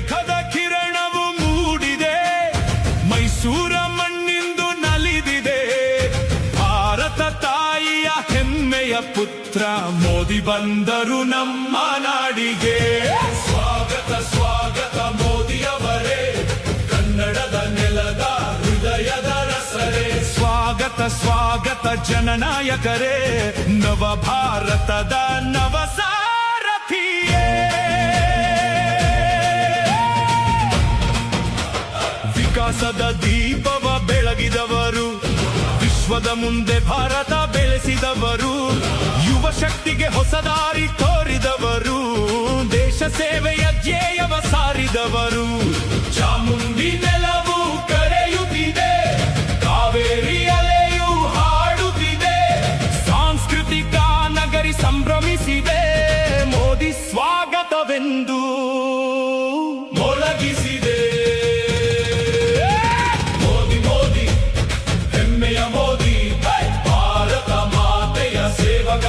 ಮೇಘದ ಕಿರಣವು ಮೂಡಿದೆ, ಮೈಸೂರ ಮಣ್ಣಿಂದು ನಲಿದಿದೆ. ಭಾರತ ತಾಯಿಯ ಹೆಮ್ಮೆಯ ಪುತ್ರ ಮೋದಿ ಬಂದರು ನಮ್ಮ ನಾಡಿಗೆ. ಸ್ವಾಗತ ಸ್ವಾಗತ ಮೋದಿಯವರೇ, ಕನ್ನಡದ ನೆಲದ ಹೃದಯದ ರಸರೇ. ಸ್ವಾಗತ ಸ್ವಾಗತ ಜನನಾಯಕರೇ, ನವ ಭಾರತದ ನವ ಸಾರಥಿಯೇ. ವಿಕಾಸದ ದೀಪವ ಬೆಳಗಿದವರು, ವಿಶ್ವದ ಮುಂದೆ ಭಾರತ ಬೆಳೆಸಿದವರು, ಯುವ ಶಕ್ತಿಗೆ ಹೊಸ ದಾರಿ ತೋರಿದವರು, ದೇಶ ಸೇವೆಯ ಧ್ಯೇಯವ ಸಾರಿದವರು. ಚಾಮುಂಡಿ ನೆಲವು ಕರೆಯುತ್ತಿದೆ, ಕಾವೇರಿ ಅಲೆಯು ಹಾಡುತ್ತಿದೆ, ಸಾಂಸ್ಕೃತಿಕ ನಗರಿ ಸಂಭ್ರಮಿಸಿದೆ. ಮೋದಿ ಸ್ವಾಗತವೆಂದು ಮೊಳಗಿಸಿದೆ. ಮೋದಿ ಮೋದಿ ಹೆಮ್ಮೆಯ ಮೋದಿ, ಭಾರತ ಮಾತೆಯ ಸೇವಕ.